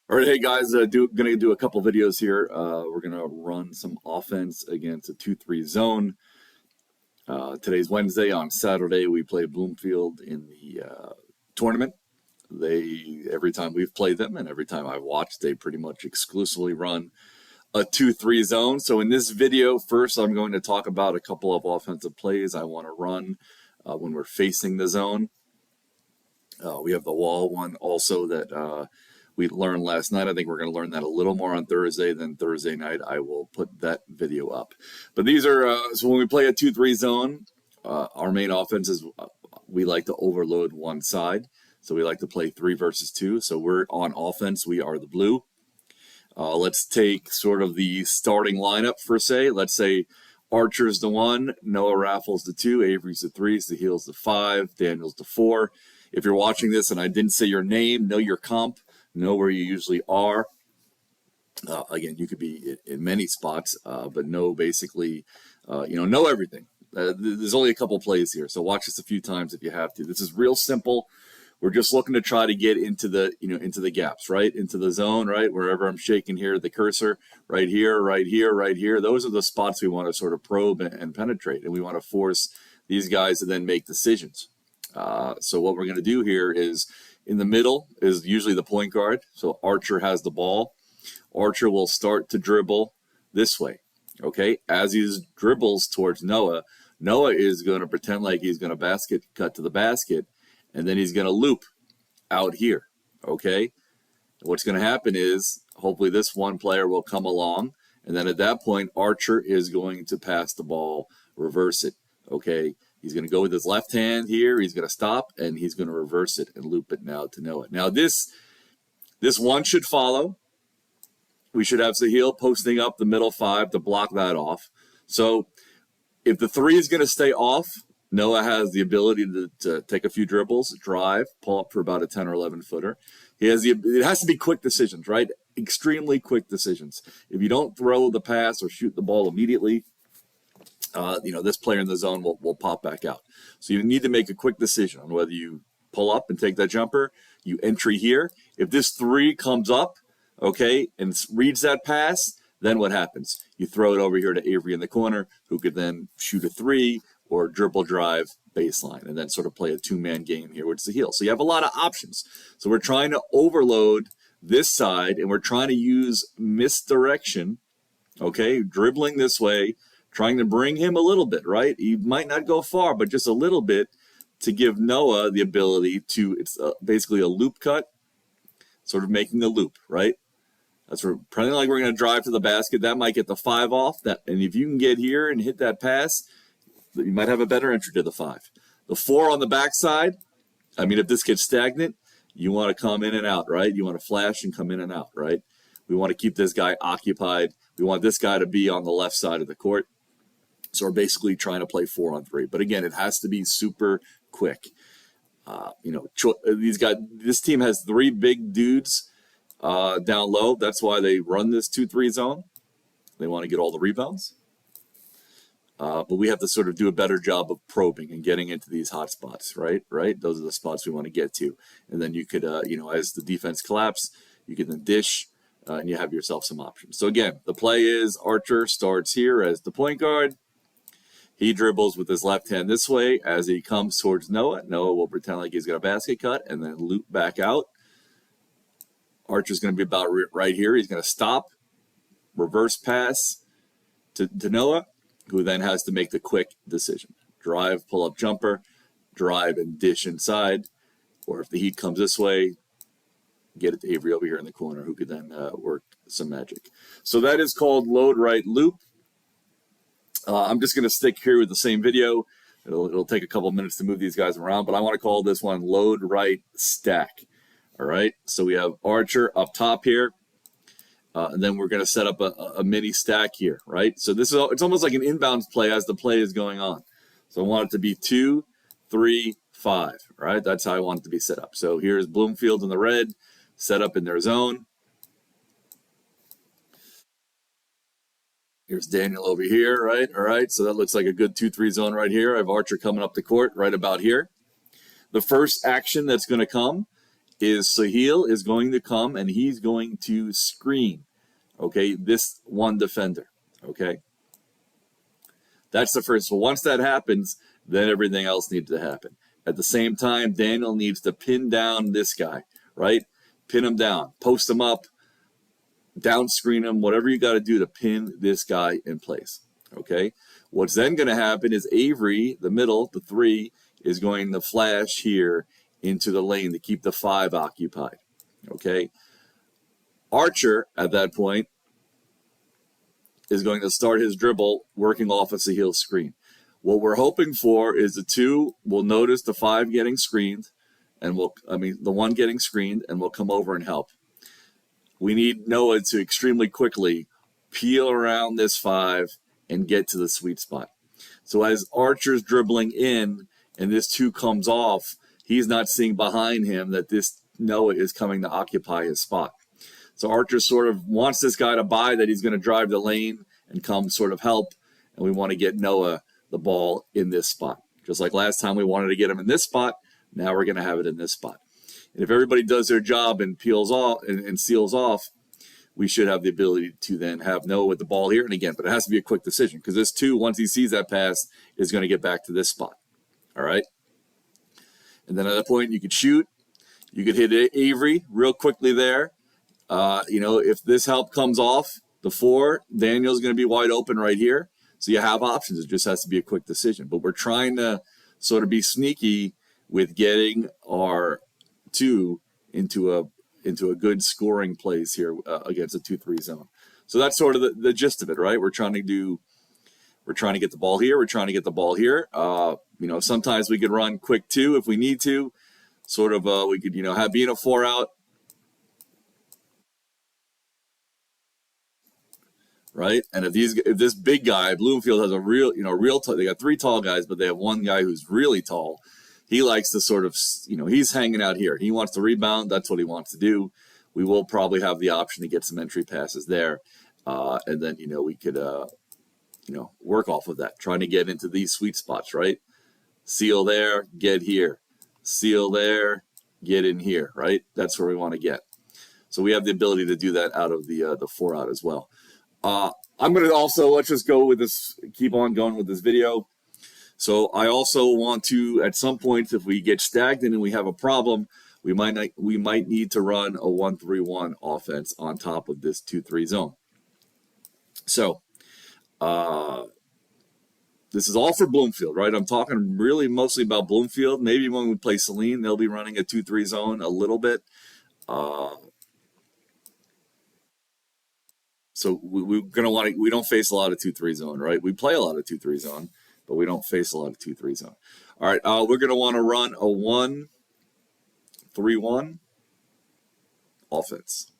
All right, hey guys, gonna do a couple videos here. We're gonna run some offense against a 2-3 zone. Today's Wednesday. On Saturday, we play Bloomfield in the tournament. Every time we've played them and every time I've watched, they pretty much exclusively run a 2-3 zone. So in this video, first I'm going to talk about a couple of offensive plays I want to run when we're facing the zone. We have the wall one also that we learned last night. I think we're going to learn that a little more on Thursday. Then Thursday night, I will put that video up. But these are, so when we play a 2-3 zone, our main offense is we like to overload one side. So we like to play 3 versus 2. So we're on offense. We are the blue. Let's take sort of the starting lineup for say. Let's say Archer's the 1, Noah Raffles the 2, Avery's the 3, Sahil's the 5, Daniel's the 4. If you're watching this and I didn't say your name, know your comp, know where you usually are. Again, you could be in many spots, but know basically, know everything. There's only a couple plays here, so watch this a few times if you have to. This is real simple. We're just looking to try to get into the, into the gaps, right? Into the zone, right? Wherever I'm shaking here, the cursor, right here, right here, right here. Those are the spots we want to sort of probe and penetrate, and we want to force these guys to then make decisions. So what we're going to do here is in the middle is usually the point guard. So Archer has the ball. Archer will start to dribble this way. Okay. As he dribbles towards Noah, Noah is going to pretend like he's going to cut to the basket, and then he's going to loop out here. Okay. What's going to happen is hopefully this one player will come along, and then at that point, Archer is going to pass the ball, reverse it. Okay. He's going to go with his left hand here. He's going to stop, and he's going to reverse it and loop it now to Noah. Now, this one should follow. We should have Sahil posting up the middle 5 to block that off. So if the 3 is going to stay off, Noah has the ability to take a few dribbles, drive, pull up for about a 10 or 11 footer. It has to be quick decisions, right? Extremely quick decisions. If you don't throw the pass or shoot the ball immediately, this player in the zone will pop back out. So you need to make a quick decision on whether you pull up and take that jumper, you entry here. If this 3 comes up, okay, and reads that pass, then what happens? You throw it over here to Avery in the corner, who could then shoot a 3 or dribble drive baseline, and then sort of play a 2-man game here with Sahil. So you have a lot of options. So we're trying to overload this side, and we're trying to use misdirection, okay, dribbling this way, trying to bring him a little bit, right? He might not go far, but just a little bit to give Noah the ability to, it's basically a loop cut, sort of making a loop, right? That's pretending like we're going to drive to the basket. That might get the 5 off. And if you can get here and hit that pass, you might have a better entry to the 5. The 4 on the backside, if this gets stagnant, you want to come in and out, right? You want to flash and come in and out, right? We want to keep this guy occupied. We want this guy to be on the left side of the court. So we're basically trying to play 4-on-3. But again, it has to be super quick. These guys, this team has 3 big dudes down low. That's why they run this 2-3 zone. They want to get all the rebounds. But we have to sort of do a better job of probing and getting into these hot spots, right? Those are the spots we want to get to. And then you could, as the defense collapse, you can then dish, and you have yourself some options. So again, the play is Archer starts here as the point guard. He dribbles with his left hand this way as he comes towards Noah. Noah will pretend like he's got a basket cut and then loop back out. Archer's going to be about right here. He's going to stop, reverse pass to Noah, who then has to make the quick decision. Drive, pull up jumper, drive and dish inside. Or if the heat comes this way, get it to Avery over here in the corner, who could then work some magic. So that is called load right loop. I'm just going to stick here with the same video. It'll take a couple minutes to move these guys around, but I want to call this one load right stack. All right, so we have Archer up top here, and then we're going to set up a mini stack here, right? So it's almost like an inbounds play as the play is going on. So I want it to be 2, 3, 5, right? That's how I want it to be set up. So here's Bloomfield in the red, set up in their zone. Here's Daniel over here, right? All right, so that looks like a good 2-3 zone right here. I have Archer coming up the court right about here. The first action that's going to come is Sahil is going to come and he's going to screen, okay, this one defender, okay? That's the first. So once that happens, then everything else needs to happen. At the same time, Daniel needs to pin down this guy, right? Pin him down, post him up, down screen him, whatever you got to do to pin this guy in place, okay? What's then going to happen is Avery, the middle, the 3, is going to flash here into the lane to keep the 5 occupied, okay? Archer, at that point, is going to start his dribble working off of Sahil's screen. What we're hoping for is the 2 will notice the 5 getting screened, and the 1 getting screened, and will come over and help. We need Noah to extremely quickly peel around this 5 and get to the sweet spot. So as Archer's dribbling in and this 2 comes off, he's not seeing behind him that this Noah is coming to occupy his spot. So Archer sort of wants this guy to buy that he's going to drive the lane and come sort of help, and we want to get Noah the ball in this spot. Just like last time we wanted to get him in this spot, now we're going to have it in this spot. And if everybody does their job and peels off and seals off, we should have the ability to then have Noah with the ball here. And again, but it has to be a quick decision because this 2, once he sees that pass, is going to get back to this spot. All right? And then at that point, you could shoot. You could hit Avery real quickly there. If this help comes off, the 4, Daniel's going to be wide open right here. So you have options. It just has to be a quick decision. But we're trying to sort of be sneaky with getting our 2 into a good scoring place here against a 2-3 zone. So that's sort of the gist of it, right? We're trying to get the ball here. We're trying to get the ball here. Sometimes we could run quick 2 if we need to. Sort of, we could, be in a 4 out. Right, and if this big guy, Bloomfield has a real tall, they got 3 tall guys, but they have 1 guy who's really tall. He likes to sort of, he's hanging out here. He wants to rebound. That's what he wants to do. We will probably have the option to get some entry passes there, and then we could work off of that, trying to get into these sweet spots. Right, seal there, get here, seal there, get in here. Right, that's where we want to get. So we have the ability to do that out of the 4 out as well. I'm going to also, let's just go with this, keep on going with this video. So I also want to, at some point, if we get stagnant and we have a problem, we might need to run a 1-3-1 offense on top of this 2-3 zone. So this is all for Bloomfield, right? I'm talking really mostly about Bloomfield. Maybe when we play Saline, they'll be running a 2-3 zone a little bit. So we're going to want to, we don't face a lot of 2-3 zone, right? We play a lot of 2-3 zone, but we don't face a lot of 2-3 zone. All right, we're going to want to run a 1-3-1 offense.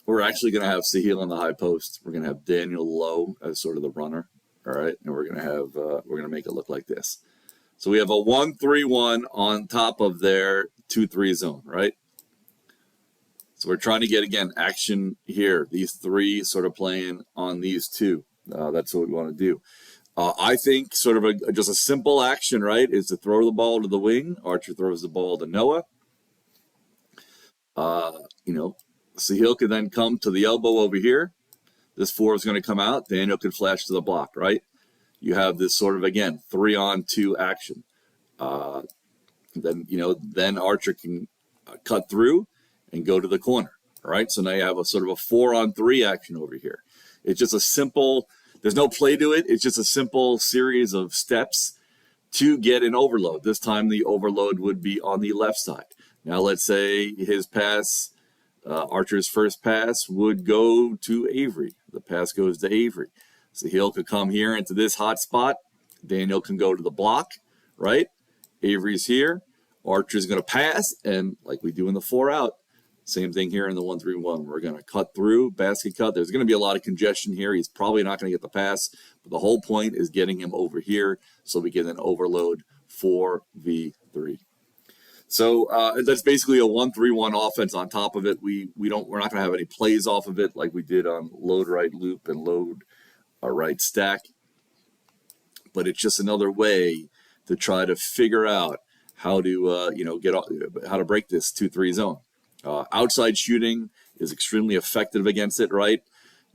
We're actually going to have Sahil on the high post. We're going to have Daniel low as sort of the runner. All right, and we're going to have we're going to make it look like this. So we have a 1-3-1 on top of their 2-3 zone, right? So we're trying to get, again, action here. These 3 sort of playing on these 2. That's what we want to do. I think sort of just a simple action, right, is to throw the ball to the wing. Archer throws the ball to Noah. Sahil can then come to the elbow over here. This 4 is going to come out. Daniel can flash to the block, right? You have this sort of, again, 3-on-2 action. Then Archer can cut through and go to the corner, all right? So now you have a sort of a 4-on-3 action over here. It's just a simple, there's no play to it. It's just a simple series of steps to get an overload. This time the overload would be on the left side. Now let's say his pass, Archer's first pass would go to Avery. The pass goes to Avery. Sahil could come here into this hot spot. Daniel can go to the block, right? Avery's here. Archer's going to pass, and like we do in the 4-out, same thing here in the 1-3-1. We're going to cut through, basket cut. There's going to be a lot of congestion here. He's probably not going to get the pass, but the whole point is getting him over here so we can then overload 4v3. So that's basically a 1-3-1 offense on top of it. We're not going to have any plays off of it like we did on load right loop and load right stack. but it's just another way to try to figure out how to how to break this 2-3 zone. Outside shooting is extremely effective against it, right?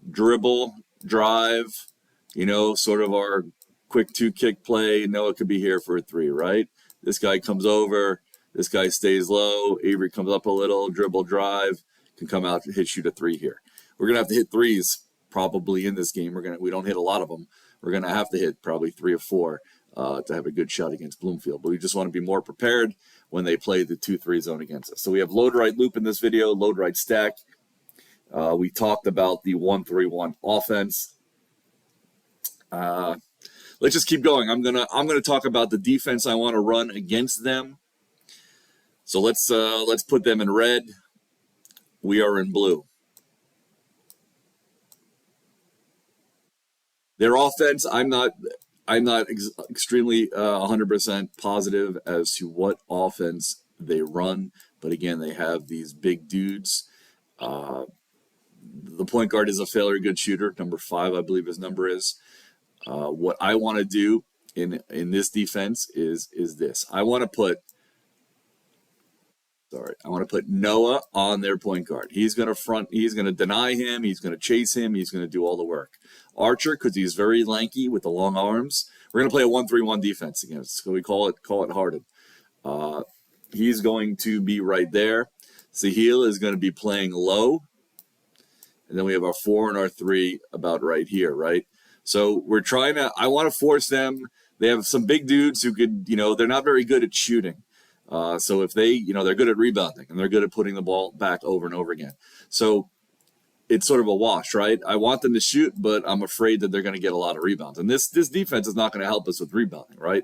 Dribble, drive, sort of our quick 2-kick play. Noah could be here for a 3, right? This guy comes over, this guy stays low, Avery comes up a little, dribble, drive, can come out, shoot a 3 here. We're gonna have to hit threes probably in this game. We don't hit a lot of them. We're gonna have to hit probably 3 or 4 to have a good shot against Bloomfield. But we just want to be more prepared when they play the 2-3 zone against us. So we have load right loop in this video, load right stack. We talked about the 1-3-1 offense. Let's just keep going. I'm gonna talk about the defense I want to run against them. So let's put them in red. We are in blue. Their offense, I'm not extremely 100% positive as to what offense they run. But again, they have these big dudes. The point guard is a fairly good shooter. Number 5, I believe his number is. What I want to do in this defense is this. I want to put Noah on their point guard. He's going to deny him, he's going to chase him, he's going to do all the work. Archer, because he's very lanky with the long arms, we're going to play a 1-3-1 defense against. So we call it Harden. He's going to be right there. Sahil is going to be playing low. And then we have our 4 and our 3 about right here, right? So I want to force them. They have some big dudes who could, they're not very good at shooting. So if they're good at rebounding and they're good at putting the ball back over and over again. So it's sort of a wash, right? I want them to shoot, but I'm afraid that they're going to get a lot of rebounds. And this defense is not going to help us with rebounding, right?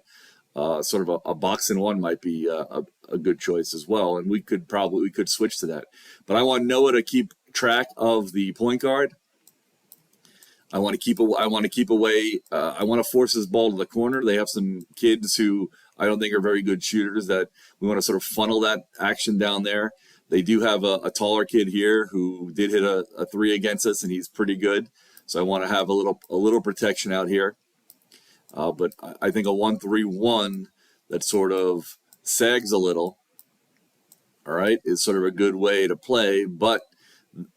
Sort of a box and one might be a good choice as well. And we could switch to that. But I want Noah to keep track of the point guard. I want to keep away. I want to force his ball to the corner. They have some kids who I don't think are very good shooters that we want to sort of funnel that action down there. They do have a taller kid here who did hit a 3 against us, and he's pretty good. So I want to have a little protection out here. But I think a 1-3-1 that sort of sags a little, all right, is sort of a good way to play. But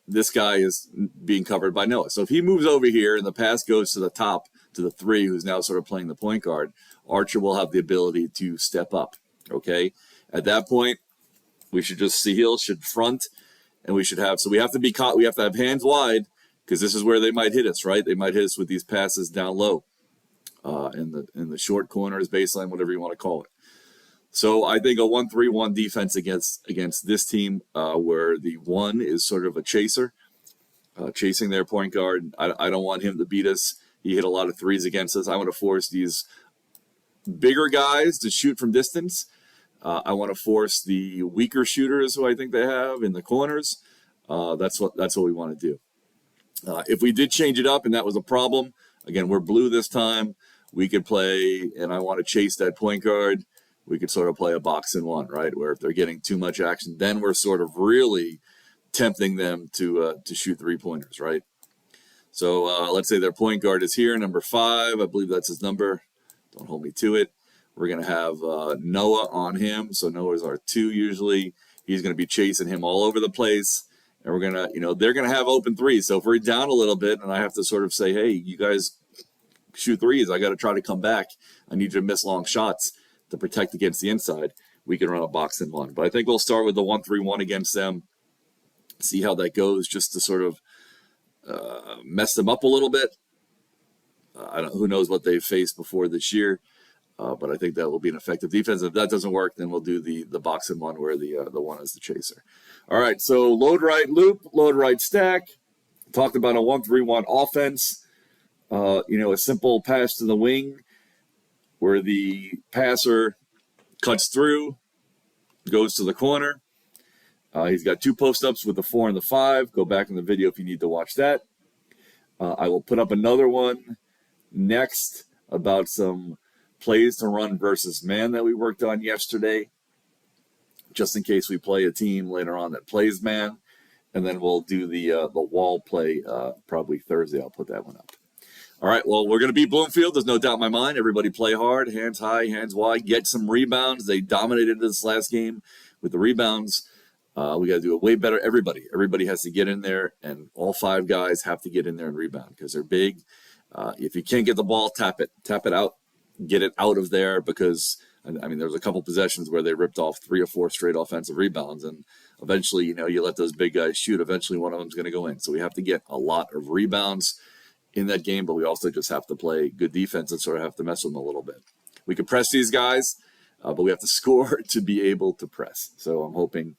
this guy is being covered by Noah. So if he moves over here and the pass goes to the top, to the 3, who's now sort of playing the point guard, Archer will have the ability to step up, okay? At that point, Sahil should front, and we have to have hands wide, because this is where they might hit us, right? They might hit us with these passes down low, in the short corners, baseline, whatever you want to call it. So I think a 1-3-1 defense against this team, where the 1 is sort of a chaser, chasing their point guard. I don't want him to beat us. He hit a lot of 3s against us. I want to force these bigger guys to shoot from distance. I want to force the weaker shooters who I think they have in the corners. That's what we want to do. If we did change it up and that was a problem, again, we're blue this time. We could play, and I want to chase that point guard. We could sort of play a box and one, right? Where if they're getting too much action, then we're sort of really tempting them to shoot 3-pointers, right? So let's say their point guard is here, number 5. I believe that's his number. Don't hold me to it. We're going to have Noah on him. So Noah's our 2 usually. He's going to be chasing him all over the place. And we're going to, they're going to have open 3s. So if we're down a little bit and I have to sort of say, hey, you guys shoot 3s, I got to try to come back. I need you to miss long shots to protect against the inside. We can run a box and one. But I think we'll start with the 1-3-1 against them. See how that goes, just to sort of mess them up a little bit. Who knows what they've faced before this year, but I think that will be an effective defense. If that doesn't work, then we'll do the box and one where the 1 is the chaser. All right, so load right loop, load right stack. Talked about a 1-3-1 offense. A simple pass to the wing where the passer cuts through, goes to the corner. He's got 2 post-ups with the 4 and the 5. Go back in the video if you need to watch that. I will put up another one next about some plays to run versus man that we worked on yesterday, just in case we play a team later on that plays man. And then we'll do the wall play probably Thursday. I'll put that one up. All right, well, we're going to beat Bloomfield. There's no doubt in my mind. Everybody play hard, hands high, hands wide, get some rebounds. They dominated this last game with the rebounds. We got to do it way better. Everybody has to get in there, and all 5 guys have to get in there and rebound because they're big. If you can't get the ball, tap it out, get it out of there, because I mean, there was a couple possessions where they ripped off 3 or 4 straight offensive rebounds, and eventually, you let those big guys shoot. Eventually, one of them's going to go in. So we have to get a lot of rebounds in that game, but we also just have to play good defense and sort of have to mess with them a little bit. We can press these guys, but we have to score to be able to press. So I'm hoping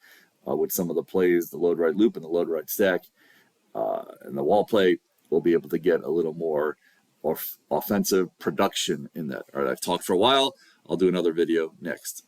with some of the plays, the load right loop and the load right stack, and the wall play, we'll be able to get a little more offensive production in that. All right, I've talked for a while. I'll do another video next.